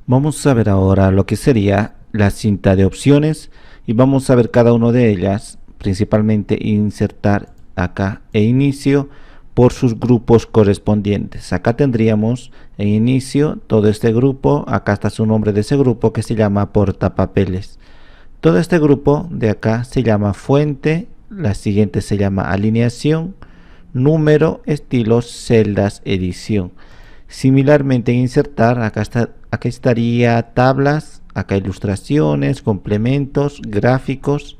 Vamos a ver ahora lo que sería la cinta de opciones y vamos a ver cada una de ellas, principalmente insertar acá e inicio por sus grupos correspondientes. Acá tendríamos en inicio todo este grupo, acá está su nombre de ese grupo que se llama portapapeles. Todo este grupo de acá se llama fuente, la siguiente se llama alineación, número, estilos, celdas, edición. Similarmente en insertar, acá estaría tablas, acá ilustraciones, complementos, gráficos,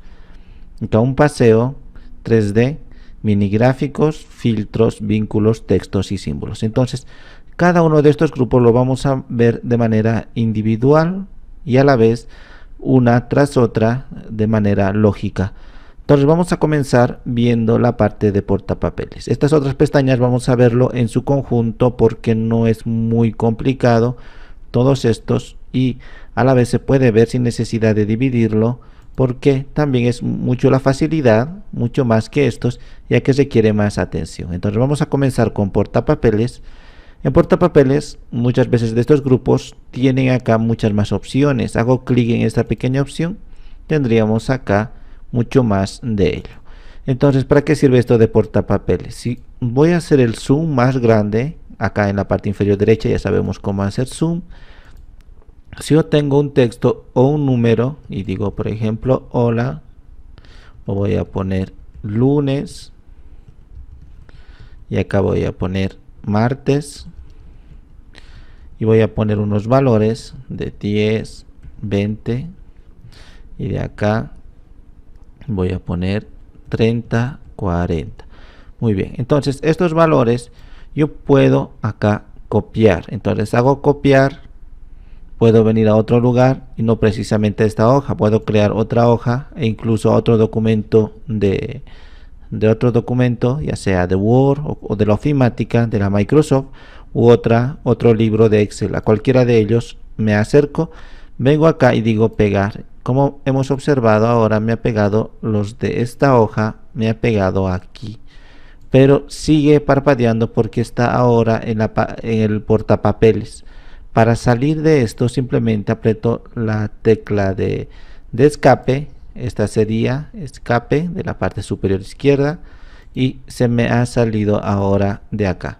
acá un paseo, 3D, mini gráficos, filtros, vínculos, textos y símbolos. Entonces, cada uno de estos grupos lo vamos a ver de manera individual y a la vez una tras otra de manera lógica. Entonces vamos a comenzar viendo la parte de portapapeles. Estas otras pestañas vamos a verlo en su conjunto porque no es muy complicado todos estos y a la vez se puede ver sin necesidad de dividirlo porque también es mucho la facilidad, mucho más que estos, ya que requiere más atención. Entonces vamos a comenzar con portapapeles. En portapapeles muchas veces de estos grupos tienen acá muchas más opciones. Hago clic en esta pequeña opción, tendríamos acá mucho más de ello. Entonces, ¿para qué sirve esto de portapapeles? Si voy a hacer el zoom más grande, acá en la parte inferior derecha ya sabemos cómo hacer zoom. Si yo tengo un texto o un número y digo por ejemplo hola, o voy a poner lunes y acá voy a poner martes y voy a poner unos valores de 10, 20 y de acá voy a poner 30, 40. Muy bien, entonces estos valores yo puedo acá copiar. Entonces hago copiar, puedo venir a otro lugar y no precisamente esta hoja, puedo crear otra hoja e incluso otro documento de otro documento, ya sea de Word o de la ofimática de la Microsoft u otro libro de Excel. A cualquiera de ellos me acerco, vengo acá y digo pegar. Como hemos observado ahora me ha pegado los de esta hoja, me ha pegado aquí, pero sigue parpadeando porque está ahora en el portapapeles. Para salir de esto simplemente aprieto la tecla de escape. Esta sería escape de la parte superior izquierda y se me ha salido ahora de acá.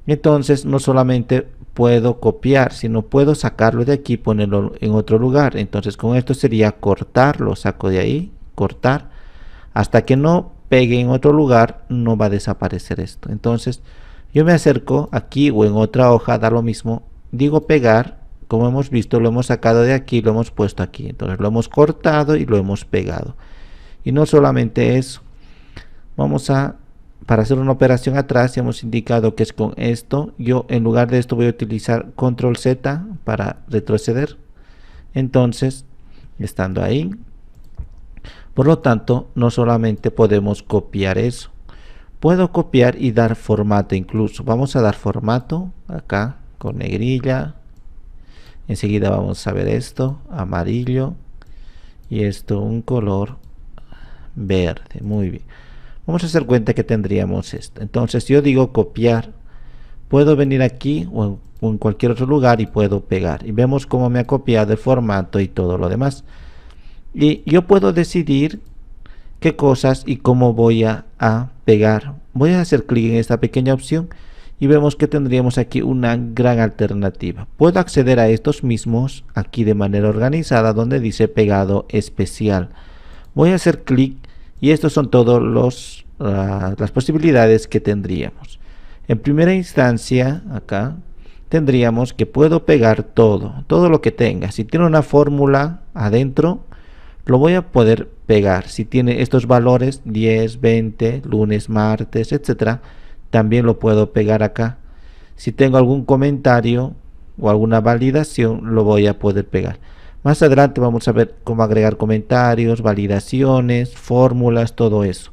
Entonces no solamente puedo copiar, sino puedo sacarlo de aquí, ponerlo en otro lugar. Entonces con esto sería cortar, lo saco de ahí, cortar, hasta que no pegue en otro lugar no va a desaparecer esto. Entonces yo me acerco aquí o en otra hoja, da lo mismo, digo pegar. Como hemos visto, lo hemos sacado de aquí, lo hemos puesto aquí. Entonces lo hemos cortado y lo hemos pegado. Y no solamente eso, para hacer una operación atrás, hemos indicado que es con esto. Yo en lugar de esto voy a utilizar control Z para retroceder. Entonces, estando ahí, por lo tanto, no solamente podemos copiar eso, puedo copiar y dar formato incluso. Vamos a dar formato acá con negrilla. Enseguida vamos a ver esto, amarillo, y esto un color verde. Muy bien, vamos a hacer cuenta que tendríamos esto. Entonces yo digo copiar, puedo venir aquí o en cualquier otro lugar y puedo pegar, y vemos cómo me ha copiado el formato y todo lo demás. Y yo puedo decidir qué cosas y cómo voy a pegar. Voy a hacer clic en esta pequeña opción y vemos que tendríamos aquí una gran alternativa. Puedo acceder a estos mismos aquí de manera organizada donde dice pegado especial. Voy a hacer clic y estos son todos las posibilidades que tendríamos. En primera instancia acá tendríamos que puedo pegar todo lo que tenga. Si tiene una fórmula adentro lo voy a poder pegar. Si tiene estos valores 10, 20, lunes, martes, etcétera, también lo puedo pegar acá. Si tengo algún comentario o alguna validación lo voy a poder pegar. Más adelante vamos a ver cómo agregar comentarios, validaciones, fórmulas, todo eso.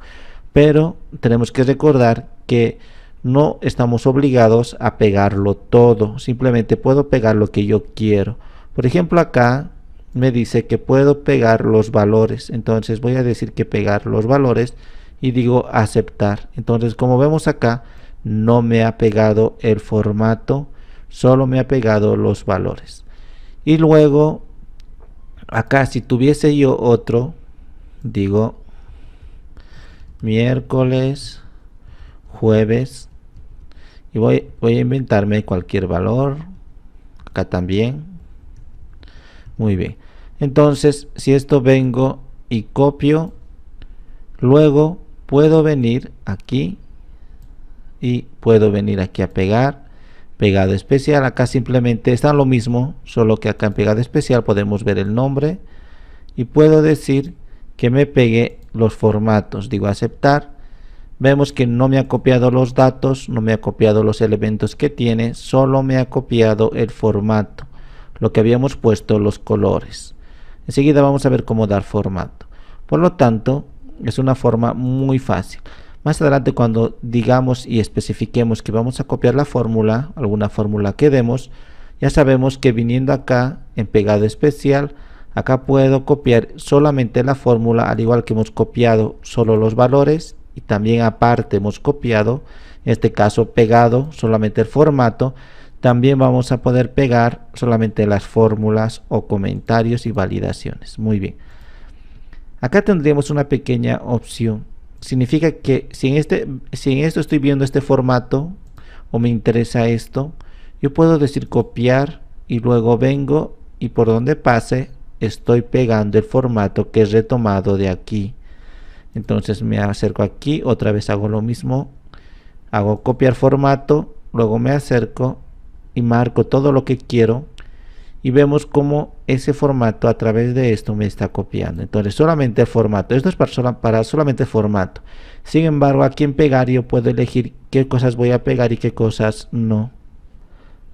Pero tenemos que recordar que no estamos obligados a pegarlo todo. Simplemente puedo pegar lo que yo quiero. Por ejemplo, acá me dice que puedo pegar los valores. Entonces voy a decir que pegar los valores y digo aceptar. Entonces, como vemos acá, no me ha pegado el formato, solo me ha pegado los valores. Y luego acá, si tuviese yo otro, digo miércoles, jueves, y voy a inventarme cualquier valor. Acá también. Muy bien. Entonces, si esto vengo y copio, luego puedo venir aquí y puedo venir aquí a pegar, pegado especial. Acá simplemente está lo mismo, solo que acá en pegado especial podemos ver el nombre y puedo decir que me pegue los formatos. Digo aceptar. Vemos que no me ha copiado los datos, no me ha copiado los elementos que tiene, solo me ha copiado el formato, lo que habíamos puesto, los colores. Enseguida vamos a ver cómo dar formato. Por lo tanto, es una forma muy fácil. Más adelante, cuando digamos y especifiquemos que vamos a copiar la fórmula, alguna fórmula que demos, ya sabemos que viniendo acá en pegado especial, acá puedo copiar solamente la fórmula, al igual que hemos copiado solo los valores, y también aparte hemos copiado, en este caso pegado solamente el formato. También vamos a poder pegar solamente las fórmulas o comentarios y validaciones. Muy bien. Acá tendríamos una pequeña opción. Significa que si en esto estoy viendo este formato o me interesa esto, yo puedo decir copiar y luego vengo y por donde pase estoy pegando el formato que he retomado de aquí. Entonces me acerco aquí, otra vez hago lo mismo, hago copiar formato, luego me acerco y marco todo lo que quiero y vemos cómo ese formato a través de esto me está copiando. Entonces solamente el formato, esto es para solamente el formato. Sin embargo, aquí en pegar yo puedo elegir qué cosas voy a pegar y qué cosas no.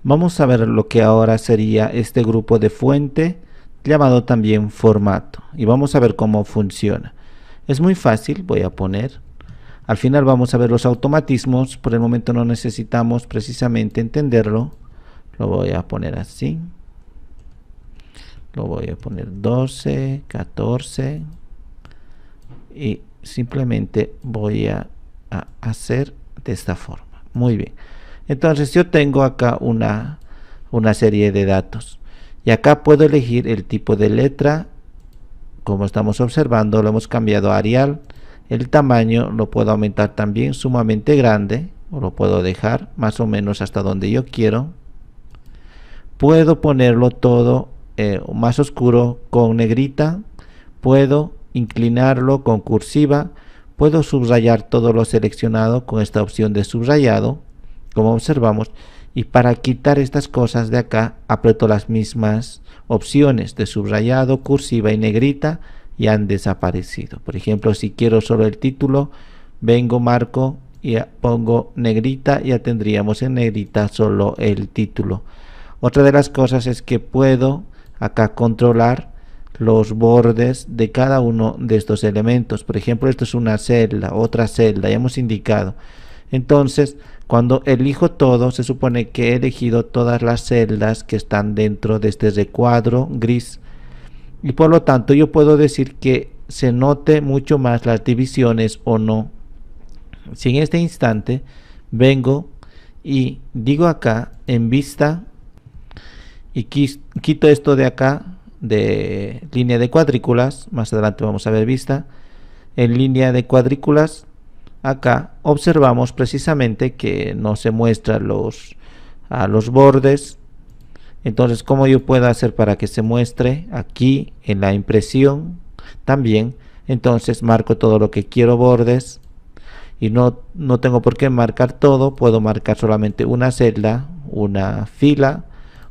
Vamos a ver lo que ahora sería este grupo de fuente llamado también formato y vamos a ver cómo funciona. Es muy fácil, voy a poner. Al final vamos a ver los automatismos, por el momento no necesitamos precisamente entenderlo. Lo voy a poner así. Lo voy a poner 12, 14. Y simplemente voy a hacer de esta forma. Muy bien. Entonces yo tengo acá una serie de datos. Y acá puedo elegir el tipo de letra. Como estamos observando, lo hemos cambiado a Arial. El tamaño lo puedo aumentar también sumamente grande, o lo puedo dejar más o menos hasta donde yo quiero. Puedo ponerlo todo más oscuro con negrita. Puedo inclinarlo con cursiva. Puedo subrayar todo lo seleccionado con esta opción de subrayado, como observamos. Y para quitar estas cosas de acá, aprieto las mismas opciones de subrayado, cursiva y negrita y han desaparecido. Por ejemplo, si quiero solo el título, vengo, marco y pongo negrita, ya tendríamos en negrita solo el título. Otra de las cosas es que puedo acá controlar los bordes de cada uno de estos elementos. Por ejemplo, esto es una celda, otra celda, ya hemos indicado. Entonces, cuando elijo todo, se supone que he elegido todas las celdas que están dentro de este recuadro gris. Y por lo tanto, yo puedo decir que se note mucho más las divisiones o no. Si en este instante vengo y digo acá en vista y quito esto de acá de línea de cuadrículas, más adelante vamos a ver vista, en línea de cuadrículas, acá observamos precisamente que no se muestran los bordes. Entonces, ¿cómo yo puedo hacer para que se muestre aquí en la impresión? También, entonces marco todo lo que quiero bordes y no tengo por qué marcar todo, puedo marcar solamente una celda, una fila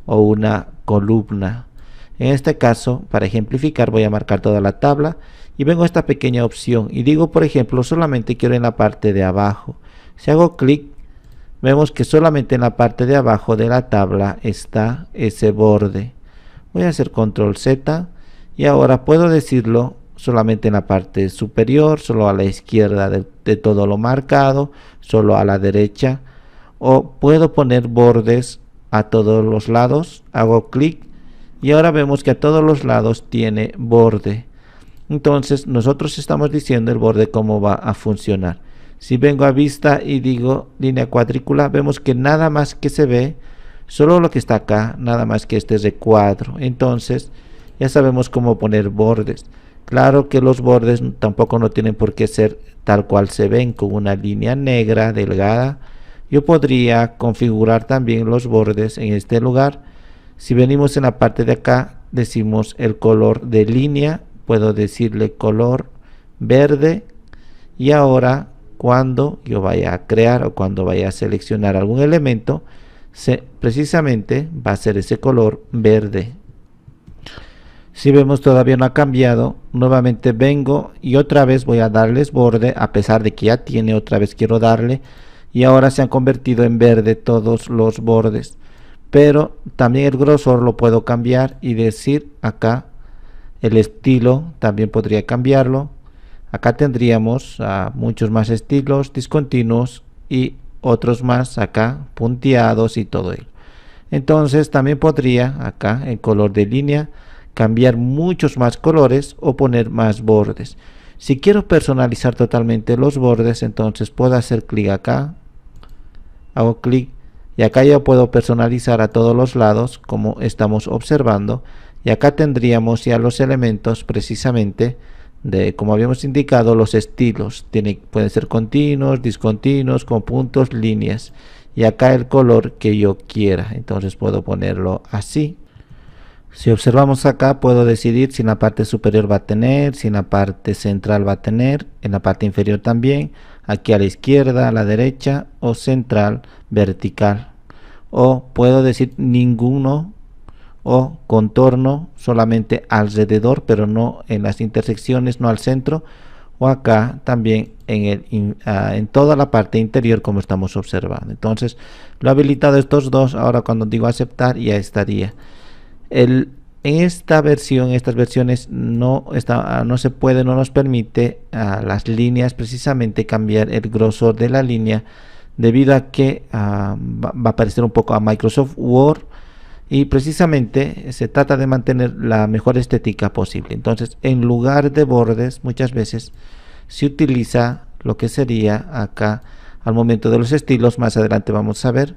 o una columna. En este caso, para ejemplificar, voy a marcar toda la tabla y vengo a esta pequeña opción y digo, por ejemplo, solamente quiero en la parte de abajo. Si hago clic, vemos que solamente en la parte de abajo de la tabla está ese borde. Voy a hacer control Z y ahora puedo decirlo solamente en la parte superior, solo a la izquierda de todo lo marcado, solo a la derecha, o puedo poner bordes a todos los lados. Hago clic y ahora vemos que a todos los lados tiene borde. Entonces nosotros estamos diciendo el borde cómo va a funcionar. Si vengo a vista y digo línea cuadrícula, vemos que nada más que se ve, solo lo que está acá, nada más que este recuadro. Entonces ya sabemos cómo poner bordes. Claro que los bordes tampoco no tienen por qué ser tal cual se ven, con una línea negra delgada. Yo podría configurar también los bordes en este lugar. Si venimos en la parte de acá, decimos el color de línea, puedo decirle color verde, y ahora cuando yo vaya a crear o cuando vaya a seleccionar algún elemento, precisamente va a ser ese color verde. Si vemos todavía no ha cambiado, nuevamente vengo y otra vez voy a darles borde, a pesar de que ya tiene, otra vez quiero darle, y ahora se han convertido en verde todos los bordes. Pero también el grosor lo puedo cambiar y decir acá el estilo, también podría cambiarlo. Acá tendríamos muchos más estilos discontinuos y otros más acá punteados y todo ello. Entonces también podría acá en color de línea cambiar muchos más colores o poner más bordes. Si quiero personalizar totalmente los bordes, entonces puedo hacer clic acá, hago clic y acá ya puedo personalizar a todos los lados como estamos observando, y acá tendríamos ya los elementos precisamente de, como habíamos indicado, los estilos. Pueden ser continuos, discontinuos, con puntos, líneas, y acá el color que yo quiera. Entonces puedo ponerlo así. Si observamos acá, puedo decidir si en la parte superior va a tener, si en la parte central va a tener, en la parte inferior también, aquí a la izquierda, a la derecha, o central, vertical. O puedo decir ninguno, o contorno, solamente alrededor, pero no en las intersecciones, no al centro, o acá también en toda la parte interior, como estamos observando. Entonces lo he habilitado estos dos. Ahora cuando digo aceptar, ya estaría. En esta versión, estas versiones no se puede, no nos permite a las líneas precisamente cambiar el grosor de la línea, debido a que va a parecer un poco a Microsoft Word, y precisamente se trata de mantener la mejor estética posible. Entonces en lugar de bordes muchas veces se utiliza lo que sería acá al momento de los estilos. Más adelante vamos a ver,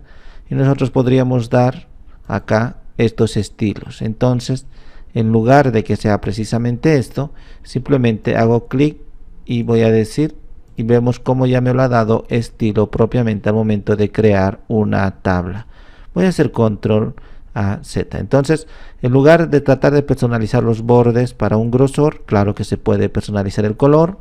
y nosotros podríamos dar acá estos estilos. Entonces en lugar de que sea precisamente esto, simplemente hago clic y voy a decir, y vemos cómo ya me lo ha dado estilo propiamente al momento de crear una tabla. Voy a hacer control a Z. Entonces en lugar de tratar de personalizar los bordes para un grosor, claro que se puede personalizar el color.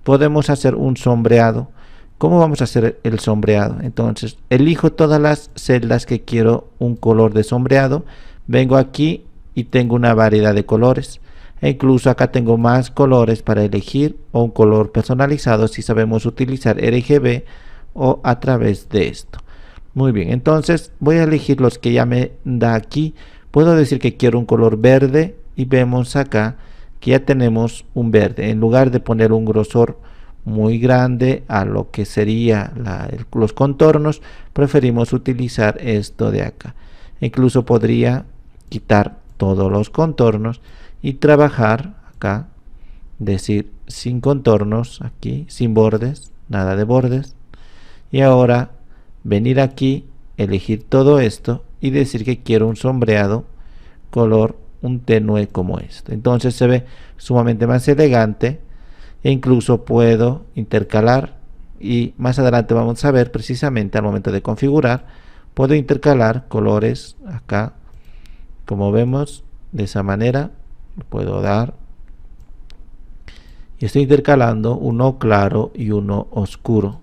Podemos hacer un sombreado. ¿Cómo vamos a hacer el sombreado? Entonces elijo todas las celdas que quiero un color de sombreado, vengo aquí y tengo una variedad de colores, e incluso acá tengo más colores para elegir, o un color personalizado si sabemos utilizar RGB o a través de esto. Muy bien, entonces voy a elegir los que ya me da aquí. Puedo decir que quiero un color verde, y vemos acá que ya tenemos un verde. En lugar de poner un grosor muy grande a lo que sería los contornos, preferimos utilizar esto de acá. Incluso podría quitar todos los contornos y trabajar acá, decir sin contornos, aquí sin bordes, nada de bordes, y ahora venir aquí, elegir todo esto y decir que quiero un sombreado color un tenue como este. Entonces se ve sumamente más elegante, e incluso puedo intercalar, y más adelante vamos a ver precisamente al momento de configurar, puedo intercalar colores acá, como vemos de esa manera. Puedo dar, y estoy intercalando uno claro y uno oscuro.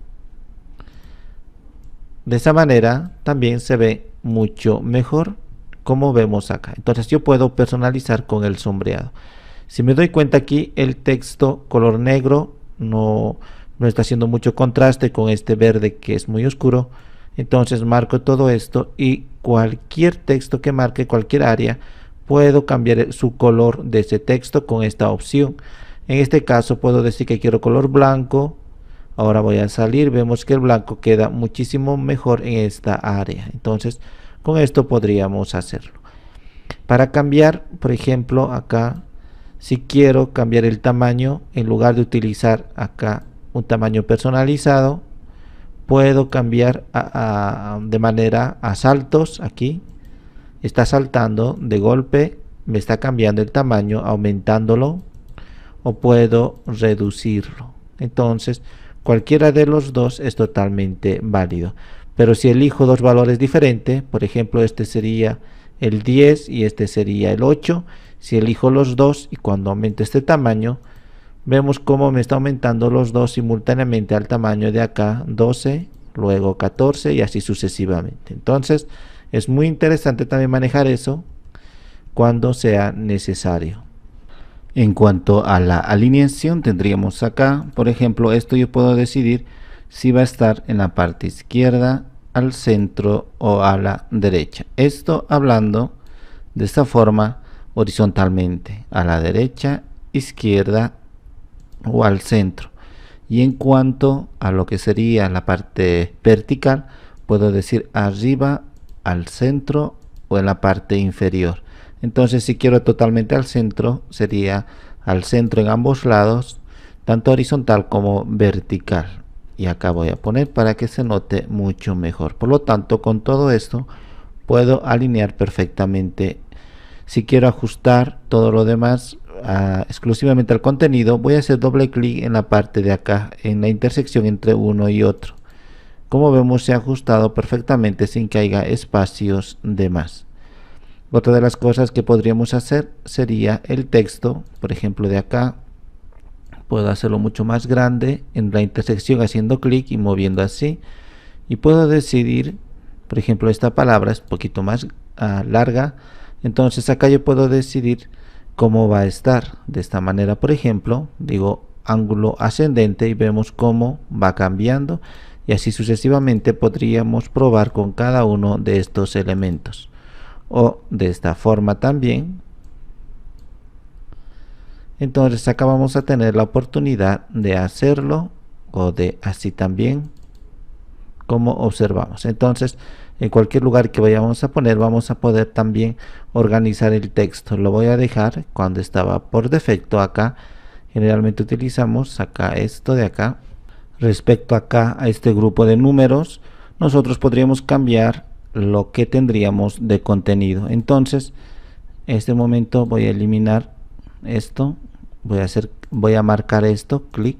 De esa manera también se ve mucho mejor, como vemos acá. Entonces yo puedo personalizar con el sombreado. Si me doy cuenta aquí, el texto color negro no está haciendo mucho contraste con este verde que es muy oscuro. Entonces marco todo esto, y cualquier texto que marque, cualquier área, puedo cambiar su color de ese texto con esta opción. En este caso puedo decir que quiero color blanco. Ahora voy a salir, vemos que el blanco queda muchísimo mejor en esta área. Entonces con esto podríamos hacerlo. Para cambiar, por ejemplo, acá Si quiero cambiar el tamaño, en lugar de utilizar acá un tamaño personalizado, puedo cambiar de manera a saltos. Aquí está saltando de golpe, me está cambiando el tamaño, aumentándolo, o puedo reducirlo. Entonces cualquiera de los dos es totalmente válido. Pero si elijo dos valores diferentes, por ejemplo este sería el 10 y este sería el 8, si elijo los dos y cuando aumento este tamaño, vemos cómo me está aumentando los dos simultáneamente al tamaño de acá 12, luego 14 y así sucesivamente. Entonces es muy interesante también manejar eso cuando sea necesario. En cuanto a la alineación, tendríamos acá, por ejemplo, esto yo puedo decidir si va a estar en la parte izquierda, al centro o a la derecha. Esto hablando de esta forma horizontalmente, a la derecha, izquierda o al centro. Y en cuanto a lo que sería la parte vertical, puedo decir arriba, al centro o en la parte inferior. Entonces si quiero totalmente al centro, sería al centro en ambos lados, tanto horizontal como vertical. Y acá voy a poner para que se note mucho mejor. Por lo tanto, con todo esto puedo alinear perfectamente. Si quiero ajustar todo lo demás exclusivamente al contenido, voy a hacer doble clic en la parte de acá, en la intersección entre uno y otro. Como vemos, se ha ajustado perfectamente sin que haya espacios de más. Otra de las cosas que podríamos hacer sería el texto, por ejemplo de acá, puedo hacerlo mucho más grande en la intersección haciendo clic y moviendo así, y puedo decidir, por ejemplo esta palabra es un poquito más larga, entonces acá yo puedo decidir cómo va a estar. De esta manera, por ejemplo, digo ángulo ascendente y vemos cómo va cambiando, y así sucesivamente podríamos probar con cada uno de estos elementos. O de esta forma también. Entonces acá vamos a tener la oportunidad de hacerlo, o de así también, como observamos. Entonces en cualquier lugar que vayamos a poner vamos a poder también organizar el texto. Lo voy a dejar cuando estaba por defecto acá. Generalmente utilizamos acá esto de acá. Respecto acá a este grupo de números, nosotros podríamos cambiar lo que tendríamos de contenido. Entonces en este momento voy a eliminar esto, voy a marcar esto, clic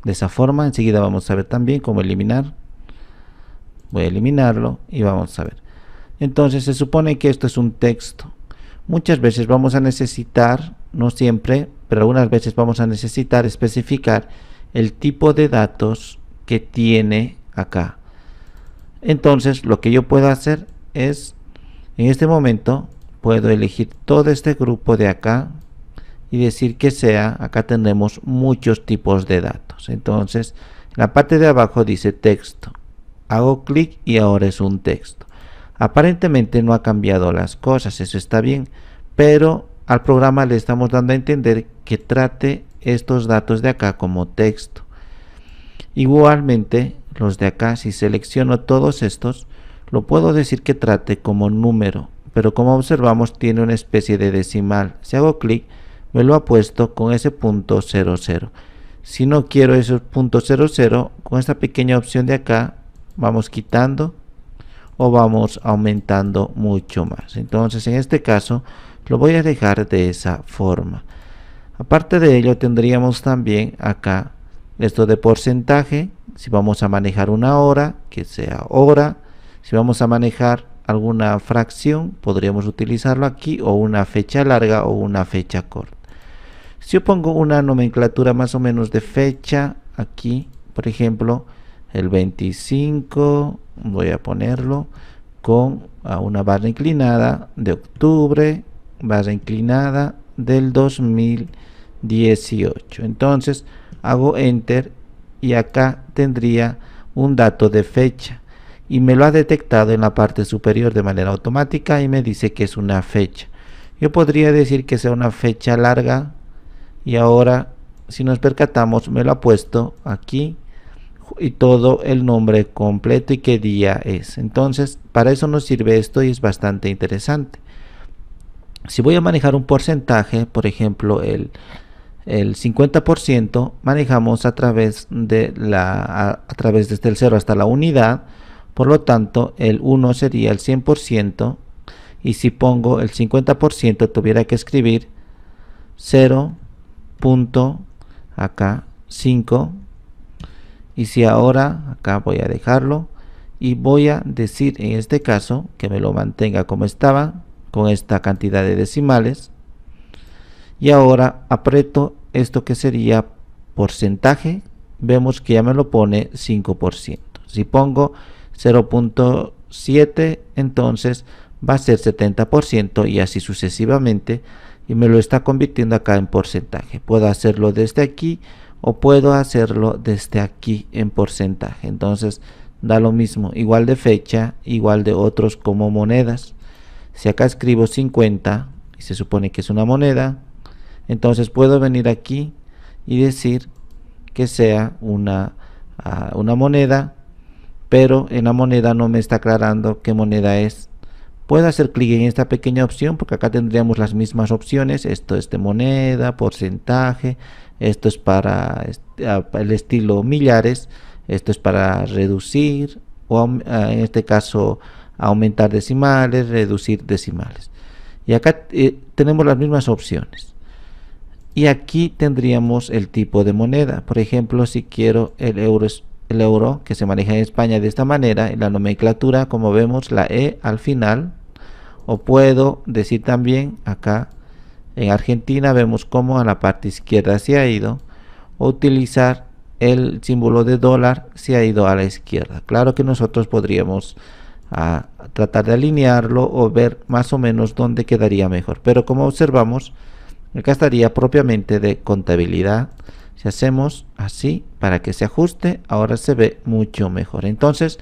de esa forma. Enseguida vamos a ver también cómo eliminar. Voy a eliminarlo y vamos a ver. Entonces se supone que esto es un texto. Muchas veces vamos a necesitar, no siempre, pero algunas veces vamos a necesitar especificar el tipo de datos que tiene acá. Entonces lo que yo puedo hacer es, en este momento puedo elegir todo este grupo de acá y decir que sea, acá tenemos muchos tipos de datos. Entonces en la parte de abajo dice texto, hago clic y ahora es un texto. Aparentemente no ha cambiado las cosas, eso está bien, pero al programa le estamos dando a entender que trate estos datos de acá como texto. Igualmente los de acá, si selecciono todos estos, lo puedo decir que trate como número, pero como observamos tiene una especie de decimal. Si hago clic me lo ha puesto con ese punto 00. Si no quiero ese punto 00, con esta pequeña opción de acá vamos quitando o vamos aumentando mucho más. Entonces en este caso lo voy a dejar de esa forma. Aparte de ello tendríamos también acá esto de porcentaje. Si vamos a manejar una hora, que sea hora. Si vamos a manejar alguna fracción, podríamos utilizarlo aquí, o una fecha larga o una fecha corta. Si yo pongo una nomenclatura más o menos de fecha aquí, por ejemplo el 25, voy a ponerlo con una barra inclinada de octubre, barra inclinada del 2018. Entonces hago enter y acá tendría un dato de fecha y me lo ha detectado en la parte superior de manera automática y me dice que es una fecha. Yo podría decir que sea una fecha larga y ahora, si nos percatamos, me lo ha puesto aquí y todo el nombre completo y qué día es. Entonces para eso nos sirve esto y es bastante interesante. Si voy a manejar un porcentaje, por ejemplo el 50%, manejamos a través de a través desde el 0 hasta la unidad. Por lo tanto, el 1 sería el 100%, y si pongo el 50% tuviera que escribir 0. Acá 5, y si ahora acá voy a dejarlo y voy a decir en este caso que me lo mantenga como estaba con esta cantidad de decimales, y ahora aprieto esto que sería porcentaje, vemos que ya me lo pone 5%. Si pongo 0.7, entonces va a ser 70%, y así sucesivamente, y me lo está convirtiendo acá en porcentaje. Puedo hacerlo desde aquí o puedo hacerlo desde aquí en porcentaje. Entonces da lo mismo, igual de fecha, igual de otros como monedas. Si acá escribo 50 y se supone que es una moneda, entonces puedo venir aquí y decir que sea una moneda, pero en la moneda no me está aclarando qué moneda es. Puedo hacer clic en esta pequeña opción porque acá tendríamos las mismas opciones. Esto es de moneda, porcentaje, esto es para el estilo millares, esto es para reducir o en este caso aumentar decimales, reducir decimales. Y acá tenemos las mismas opciones. Y aquí tendríamos el tipo de moneda. Por ejemplo, si quiero el euro que se maneja en España de esta manera, en la nomenclatura, como vemos, la E al final. O puedo decir también acá en Argentina, vemos cómo a la parte izquierda se ha ido, o utilizar el símbolo de dólar, se ha ido a la izquierda. Claro que nosotros podríamos tratar de alinearlo o ver más o menos dónde quedaría mejor, pero como observamos, acá estaría propiamente de contabilidad. Si hacemos así para que se ajuste, ahora se ve mucho mejor. Entonces,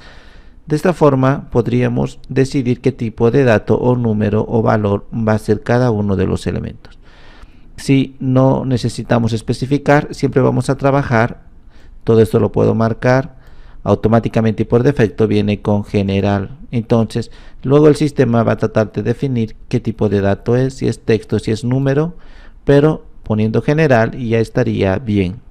de esta forma podríamos decidir qué tipo de dato o número o valor va a ser cada uno de los elementos. Si no necesitamos especificar, siempre vamos a trabajar, todo esto lo puedo marcar automáticamente y por defecto viene con general. Entonces luego el sistema va a tratar de definir qué tipo de dato es, si es texto, si es número, pero poniendo general y ya estaría bien.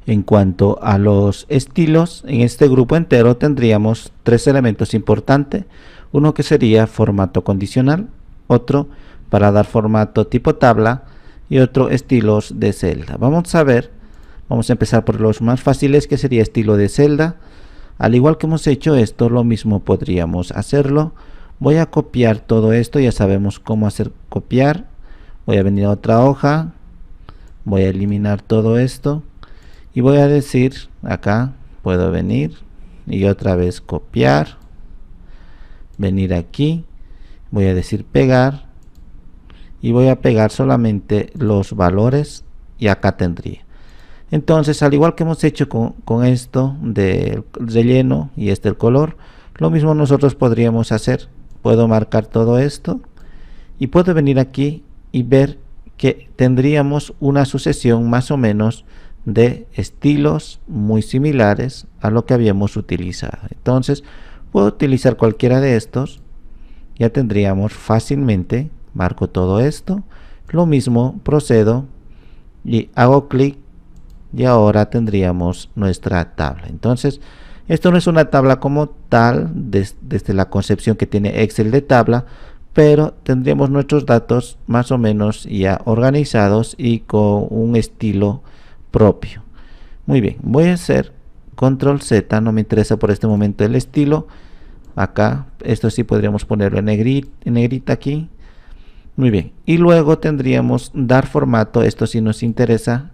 En cuanto a los estilos, en este grupo entero tendríamos tres elementos importantes. Uno que sería formato condicional, otro para dar formato tipo tabla y otro estilos de celda. Vamos a empezar por los más fáciles, que sería estilo de celda. Al igual que hemos hecho esto, lo mismo podríamos hacerlo. Voy a copiar todo esto, ya sabemos cómo hacer copiar. Voy a venir a otra hoja, voy a eliminar todo esto. Y voy a decir, acá puedo venir y otra vez copiar, venir aquí, voy a decir pegar y voy a pegar solamente los valores y acá tendría. Entonces, al igual que hemos hecho con esto del relleno y el color, lo mismo nosotros podríamos hacer. Puedo marcar todo esto y puedo venir aquí y ver que tendríamos una sucesión más o menos de estilos muy similares a lo que habíamos utilizado. Entonces puedo utilizar cualquiera de estos, ya tendríamos fácilmente, marco todo esto, lo mismo procedo y hago clic y ahora tendríamos nuestra tabla. Entonces esto no es una tabla como tal desde la concepción que tiene Excel de tabla, pero tendríamos nuestros datos más o menos ya organizados y con un estilo propio. Muy bien, voy a hacer control Z, no me interesa por este momento el estilo. Acá, esto sí podríamos ponerlo en negrita aquí. Muy bien, y luego tendríamos dar formato, esto sí nos interesa.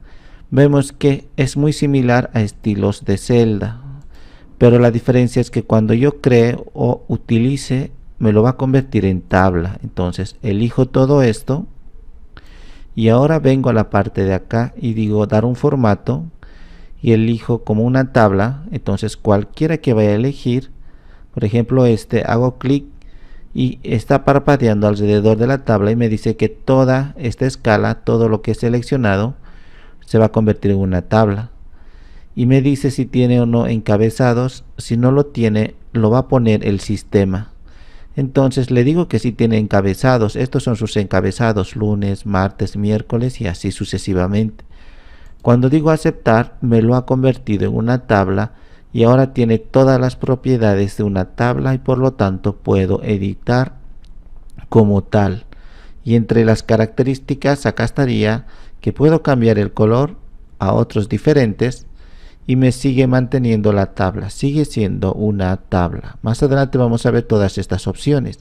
Vemos que es muy similar a estilos de celda, pero la diferencia es que cuando yo cree o utilice, me lo va a convertir en tabla. Entonces elijo todo esto y ahora vengo a la parte de acá y digo dar un formato y elijo como una tabla. Entonces cualquiera que vaya a elegir, por ejemplo hago clic y está parpadeando alrededor de la tabla y me dice que toda esta escala, todo lo que he seleccionado, se va a convertir en una tabla y me dice si tiene o no encabezados. Si no lo tiene, lo va a poner el sistema. Entonces le digo que sí tiene encabezados. Estos son sus encabezados: lunes, martes, miércoles y así sucesivamente. Cuando digo aceptar, me lo ha convertido en una tabla y ahora tiene todas las propiedades de una tabla y por lo tanto puedo editar como tal. Y entre las características acá estaría que puedo cambiar el color a otros diferentes y me sigue manteniendo la tabla, sigue siendo una tabla. Más adelante vamos a ver todas estas opciones.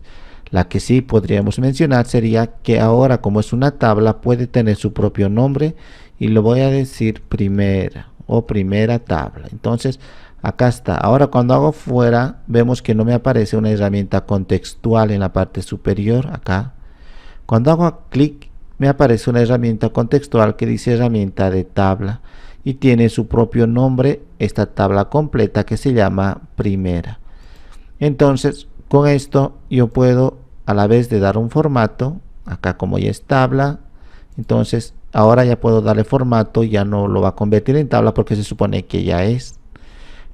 La que sí podríamos mencionar sería que ahora, como es una tabla, puede tener su propio nombre y lo voy a decir primera o primera tabla. Entonces acá está. Ahora cuando hago fuera vemos que no me aparece una herramienta contextual en la parte superior acá. Cuando hago clic me aparece una herramienta contextual que dice herramienta de tabla y tiene su propio nombre esta tabla completa que se llama primera. Entonces con esto yo puedo, a la vez de dar un formato, acá como ya es tabla, entonces ahora ya puedo darle formato, ya no lo va a convertir en tabla porque se supone que ya es.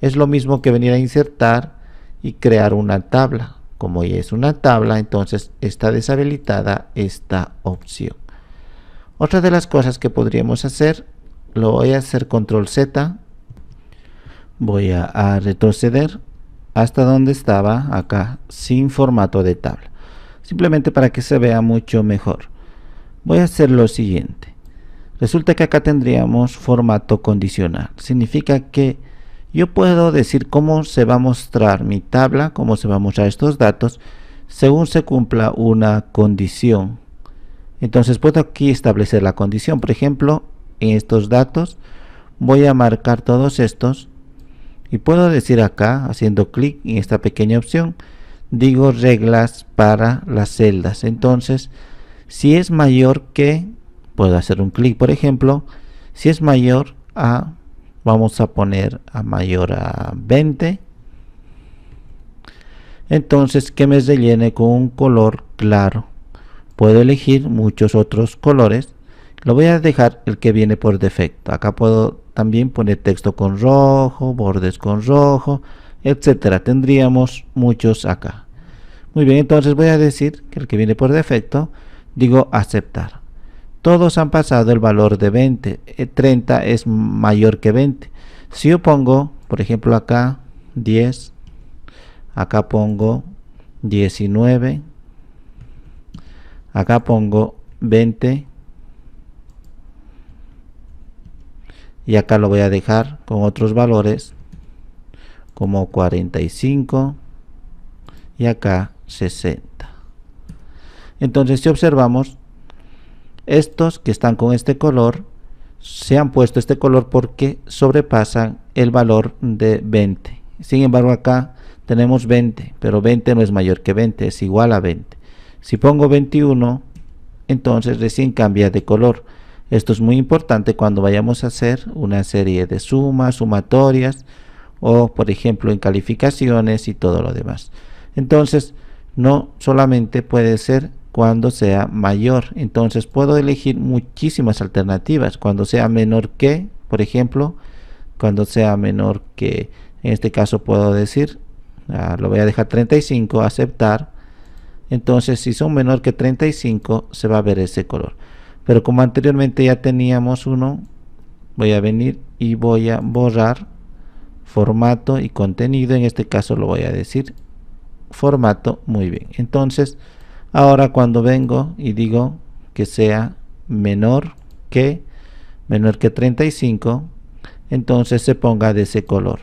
Es lo mismo que venir a insertar y crear una tabla. Como ya es una tabla, entonces está deshabilitada esta opción. Otra de las cosas que podríamos hacer, lo voy a hacer control Z, voy a retroceder hasta donde estaba acá sin formato de tabla, simplemente para que se vea mucho mejor. Voy a hacer lo siguiente. Resulta que acá tendríamos formato condicional, significa que yo puedo decir cómo se va a mostrar mi tabla, cómo se va a mostrar estos datos según se cumpla una condición. Entonces puedo aquí establecer la condición. Por ejemplo, en estos datos voy a marcar todos estos y puedo decir acá, haciendo clic en esta pequeña opción, digo reglas para las celdas. Entonces si es mayor que, puedo hacer un clic, por ejemplo, si es mayor a, vamos a poner a mayor a 20, entonces que me rellene con un color claro. Puedo elegir muchos otros colores, lo voy a dejar el que viene por defecto. Acá puedo también poner texto con rojo, bordes con rojo, etcétera. Tendríamos muchos acá. Muy bien, entonces voy a decir que el que viene por defecto, digo aceptar. Todos han pasado el valor de 20, 30 es mayor que 20. Si yo pongo, por ejemplo acá 10, acá pongo 19, acá pongo 20 y acá lo voy a dejar con otros valores como 45 y acá 60. Entonces si observamos, estos que están con este color se han puesto este color porque sobrepasan el valor de 20. Sin embargo acá tenemos 20, pero 20 no es mayor que 20, es igual a 20. Si pongo 21, entonces recién cambia de color. Esto es muy importante cuando vayamos a hacer una serie de sumas, sumatorias o por ejemplo en calificaciones y todo lo demás. Entonces no solamente puede ser cuando sea mayor, entonces puedo elegir muchísimas alternativas. Cuando sea menor que, por ejemplo, cuando sea menor que, en este caso puedo decir, lo voy a dejar 35, aceptar. Entonces si son menor que 35 se va a ver ese color, pero como anteriormente ya teníamos uno, voy a venir y voy a borrar formato y contenido. En este caso lo voy a decir formato. Muy bien, entonces ahora cuando vengo y digo que sea menor que 35, entonces se ponga de ese color.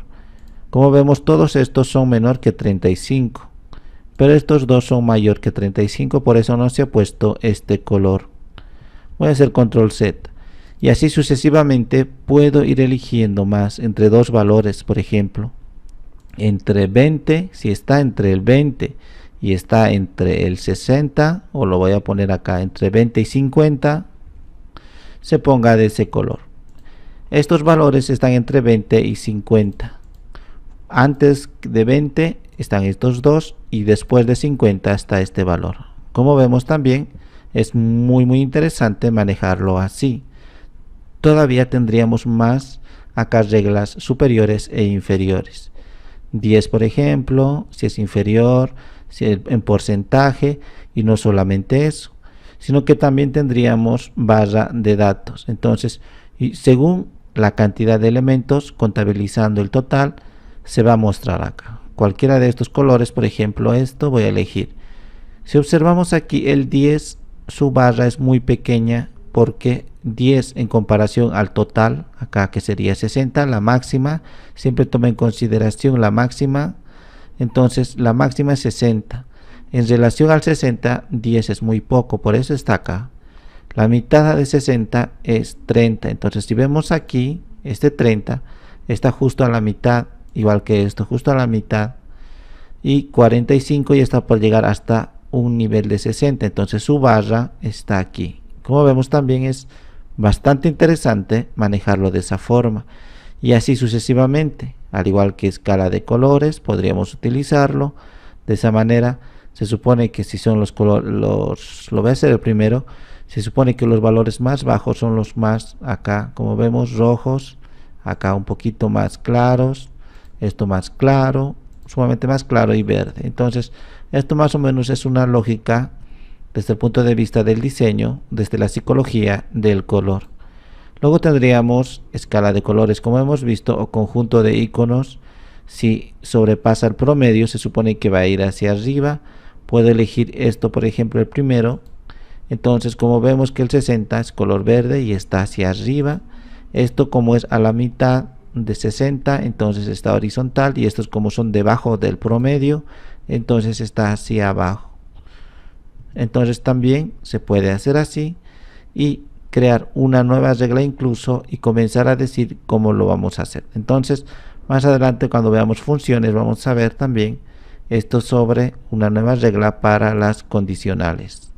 Como vemos, todos estos son menor que 35, pero estos dos son mayor que 35, por eso no se ha puesto este color. Voy a hacer control Z y así sucesivamente puedo ir eligiendo más entre dos valores. Por ejemplo, entre 20, si está entre el 20 y está entre el 60, o lo voy a poner acá entre 20 y 50, se ponga de ese color. Estos valores están entre 20 y 50. Antes de 20 están estos dos y después de 50 está este valor. Como vemos, también es muy interesante manejarlo así. Todavía tendríamos más acá reglas superiores e inferiores. 10 por ejemplo, si es inferior, en porcentaje, y no solamente eso, sino que también tendríamos barra de datos. Entonces, y según la cantidad de elementos, contabilizando el total, se va a mostrar acá. Cualquiera de estos colores, por ejemplo, esto voy a elegir. Si observamos aquí el 10, su barra es muy pequeña porque 10 en comparación al total, acá que sería 60, la máxima, siempre toma en consideración la máxima, entonces la máxima es 60. En relación al 60, 10 es muy poco, por eso está acá. La mitad de 60 es 30, entonces si vemos aquí, este 30 está justo a la mitad, igual que esto, justo a la mitad, y 45 ya está por llegar hasta un nivel de 60, entonces su barra está aquí. Como vemos, también es bastante interesante manejarlo de esa forma, y así sucesivamente. Al igual que escala de colores, podríamos utilizarlo de esa manera. Se supone que si son los colores, lo voy a hacer el primero, se supone que los valores más bajos son los más, acá como vemos, rojos, acá un poquito más claros, esto más claro, sumamente más claro, y verde. Entonces esto más o menos es una lógica desde el punto de vista del diseño, desde la psicología del color. Luego tendríamos escala de colores, como hemos visto, o conjunto de iconos. Si sobrepasa el promedio, se supone que va a ir hacia arriba. Puedo elegir esto, por ejemplo, el primero. Entonces, como vemos que el 60 es color verde y está hacia arriba, esto como es a la mitad de 60, entonces está horizontal, y estos como son debajo del promedio, entonces está hacia abajo. Entonces también se puede hacer así y crear una nueva regla incluso, y comenzar a decir cómo lo vamos a hacer. Entonces más adelante, cuando veamos funciones, vamos a ver también esto sobre una nueva regla para las condicionales.